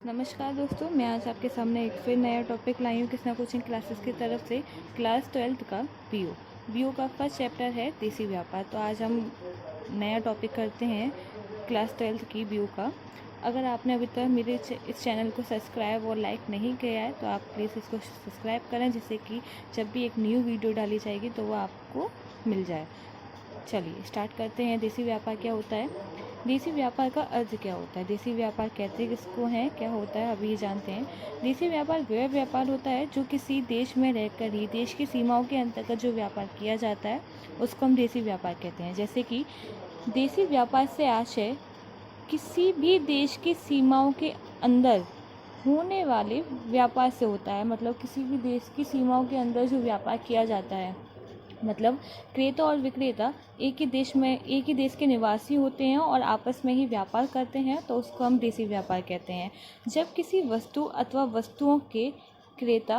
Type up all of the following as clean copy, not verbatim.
नमस्कार दोस्तों, मैं आज आपके सामने एक फिर नया टॉपिक लाई हूँ कृष्णा कोचिंग क्लासेस की तरफ से। क्लास 12th का बीओ का फर्स्ट चैप्टर है देसी व्यापार। तो आज हम नया टॉपिक करते हैं क्लास 12th की बीओ का। अगर आपने अभी तक मेरे इस चैनल को सब्सक्राइब और लाइक नहीं किया है तो आप प्लीज़ इसको सब्सक्राइब करें, जिससे कि जब भी एक न्यू वीडियो डाली जाएगी तो वो आपको मिल जाए। चलिए स्टार्ट करते हैं। देसी व्यापार क्या होता है? देसी व्यापार का अर्थ क्या होता है? देसी व्यापार कहते किसको हैं, क्या होता है, अभी जानते हैं। देसी व्यापार वह व्यापार होता है जो किसी देश में रहकर ही देश की सीमाओं के अंतर्गत जो व्यापार किया जाता है उसको हम देसी व्यापार कहते हैं। जैसे कि देसी व्यापार से आशय किसी भी देश की सीमाओं के अंदर होने वाले व्यापार से होता है। मतलब किसी भी देश की सीमाओं के अंदर जो व्यापार किया जाता है, मतलब क्रेता और विक्रेता एक ही देश के निवासी होते हैं और आपस में ही व्यापार करते हैं, तो उसको हम देसी व्यापार कहते हैं। जब किसी वस्तु अथवा वस्तुओं के क्रेता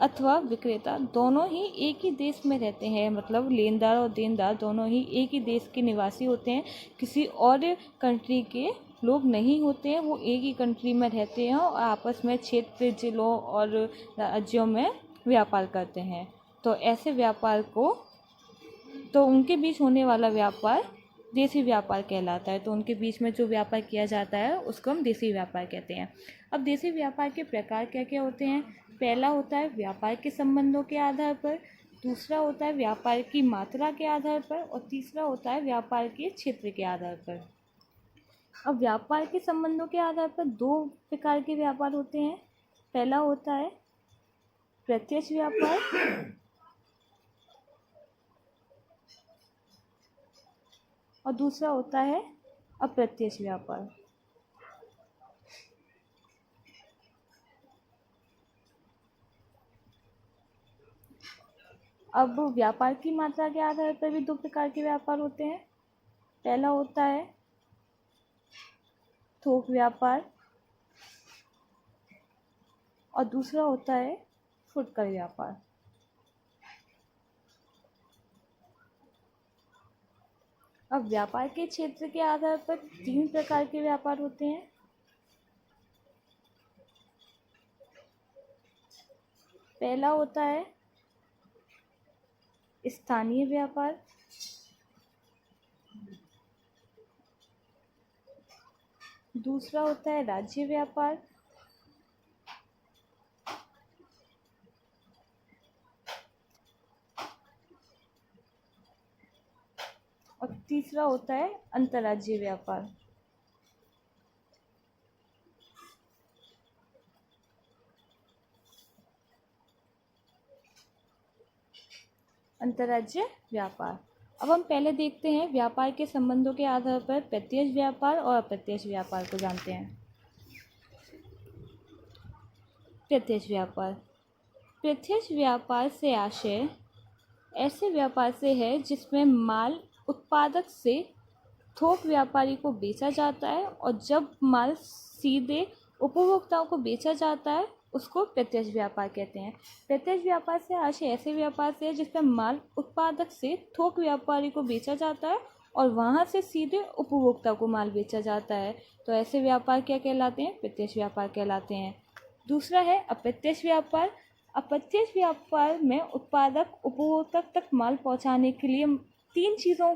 अथवा विक्रेता दोनों ही एक ही देश में रहते हैं, मतलब लेनदार और देनदार दोनों ही एक ही देश के निवासी होते हैं, किसी और कंट्री के लोग नहीं होते हैं, वो एक ही कंट्री में रहते हैं और आपस में क्षेत्र, जिलों और राज्यों में व्यापार करते हैं। तो ऐसे व्यापार को, तो उनके बीच होने वाला व्यापार देसी व्यापार कहलाता है। तो उनके बीच में जो व्यापार किया जाता है उसको हम देसी व्यापार कहते हैं। अब देसी व्यापार के प्रकार क्या क्या होते हैं? पहला होता है व्यापार के संबंधों के आधार पर, दूसरा होता है व्यापार की मात्रा के आधार पर, और तीसरा होता है व्यापार के क्षेत्र के आधार पर। अब व्यापार के संबंधों के आधार पर दो प्रकार के व्यापार होते हैं। पहला होता है प्रत्यक्ष व्यापार और दूसरा होता है अप्रत्यक्ष व्यापार। अब व्यापार की मात्रा के आधार पर भी दो प्रकार के व्यापार होते हैं। पहला होता है थोक व्यापार और दूसरा होता है फुटकर व्यापार। अब व्यापार के क्षेत्र के आधार पर तीन प्रकार के व्यापार होते हैं। पहला होता है स्थानीय व्यापार, दूसरा होता है राज्य व्यापार और तीसरा होता है अंतर्राज्यीय व्यापार। अंतर्राज्यीय व्यापार। अब हम पहले देखते हैं व्यापार के संबंधों के आधार पर प्रत्यक्ष व्यापार और अप्रत्यक्ष व्यापार को जानते हैं। प्रत्यक्ष व्यापार। प्रत्यक्ष व्यापार से आशय ऐसे व्यापार से है जिसमें माल उत्पादक से थोक व्यापारी को बेचा जाता है और जब माल सीधे उपभोक्ताओं को बेचा जाता है उसको प्रत्यक्ष व्यापार कहते हैं। प्रत्यक्ष व्यापार से आशय ऐसे व्यापार से है जिसमें माल उत्पादक से थोक व्यापारी को बेचा जाता है और वहाँ से सीधे उपभोक्ता को माल बेचा जाता है। तो ऐसे व्यापार क्या कहलाते हैं? प्रत्यक्ष व्यापार कहलाते हैं। दूसरा है अप्रत्यक्ष व्यापार। अप्रत्यक्ष व्यापार में उत्पादक उपभोक्ता तक माल पहुँचाने के लिए तीन चीज़ों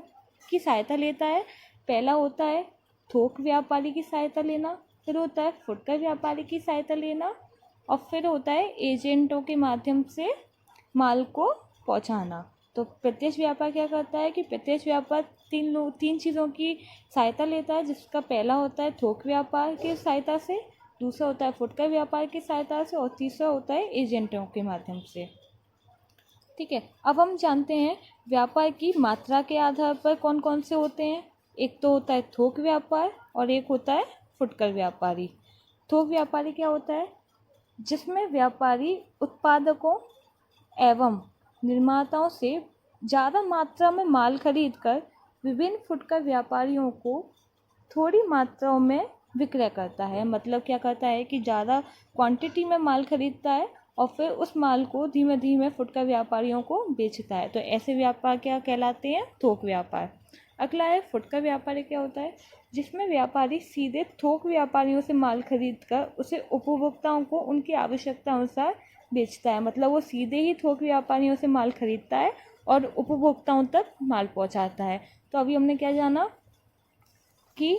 की सहायता लेता है। पहला होता है थोक व्यापारी की सहायता लेना, फिर होता है फुटकर व्यापारी की सहायता लेना और फिर होता है एजेंटों के माध्यम से माल को पहुंचाना। तो प्रत्यक्ष व्यापार क्या करता है कि प्रत्यक्ष व्यापार तीन चीज़ों की सहायता लेता है, जिसका पहला होता है थोक व्यापार की सहायता से, दूसरा होता है फुटकर व्यापार की सहायता से और तीसरा होता है एजेंटों के माध्यम से। ठीक है, अब हम जानते हैं व्यापार की मात्रा के आधार पर कौन कौन से होते हैं। एक तो होता है थोक व्यापार और एक होता है फुटकर व्यापारी। थोक व्यापारी क्या होता है? जिसमें व्यापारी उत्पादकों एवं निर्माताओं से ज़्यादा मात्रा में माल खरीदकर विभिन्न फुटकर व्यापारियों को थोड़ी मात्राओं में विक्रय करता है। मतलब क्या करता है कि ज़्यादा क्वांटिटी में माल खरीदता है और फिर उस माल को धीमे धीमे फुटकर व्यापारियों को बेचता है। तो ऐसे व्यापार क्या कहलाते हैं? थोक व्यापार। अगला है फुटकर व्यापारी। क्या होता है? जिसमें व्यापारी सीधे थोक व्यापारियों से माल खरीद कर उसे उपभोक्ताओं को उनकी आवश्यकता अनुसार बेचता है। मतलब वो सीधे ही थोक व्यापारियों से माल खरीदता है और उपभोक्ताओं तक माल पहुंचाता है। तो अभी हमने क्या जाना कि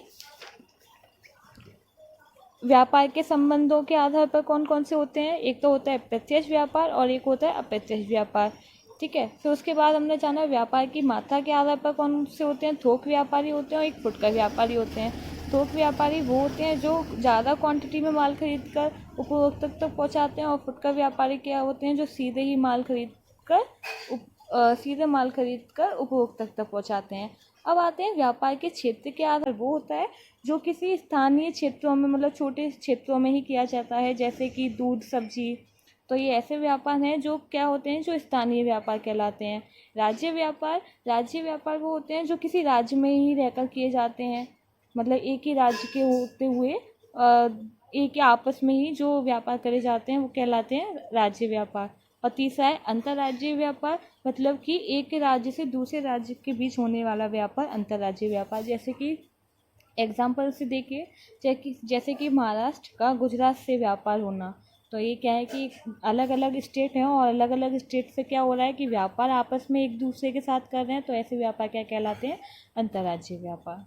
व्यापार के संबंधों के आधार पर कौन कौन से होते हैं। एक तो होता है प्रत्यक्ष व्यापार और एक होता है अप्रत्यक्ष व्यापार। ठीक है, फिर उसके बाद हमने जाना व्यापार की मात्रा के आधार पर कौन से होते हैं। थोक व्यापारी होते हैं और एक फुटकर व्यापारी होते हैं। थोक व्यापारी वो होते हैं जो ज़्यादा क्वांटिटी में माल खरीद कर उपभोक्ता तक पहुंचाते हैं, और फुटकर व्यापारी क्या होते हैं जो सीधे ही माल खरीद कर उपभोक्ता तक पहुंचाते हैं। अब आते हैं व्यापार के क्षेत्र के आधार। वो होता है जो किसी स्थानीय क्षेत्रों में, मतलब छोटे क्षेत्रों में ही किया जाता है, जैसे कि दूध, सब्जी। तो ये ऐसे व्यापार हैं जो क्या होते हैं, जो स्थानीय व्यापार कहलाते हैं। राज्य व्यापार वो होते हैं जो किसी राज्य में ही रहकर किए जाते हैं, मतलब एक ही राज्य के होते हुए एक ही आपस में ही जो व्यापार करे जाते हैं वो कहलाते हैं राज्य व्यापार। और तीसरा है अंतर्राज्यीय व्यापार, मतलब कि एक राज्य से दूसरे राज्य के बीच होने वाला व्यापार अंतर्राज्यीय व्यापार। जैसे कि एग्जाम्पल से देखिए, जैसे कि महाराष्ट्र का गुजरात से व्यापार होना। तो ये क्या है कि अलग अलग स्टेट हैं और अलग अलग स्टेट से क्या हो रहा है कि व्यापार आपस में एक दूसरे के साथ कर रहे हैं, तो ऐसे व्यापार क्या कहलाते हैं, अंतर्राज्यीय व्यापार।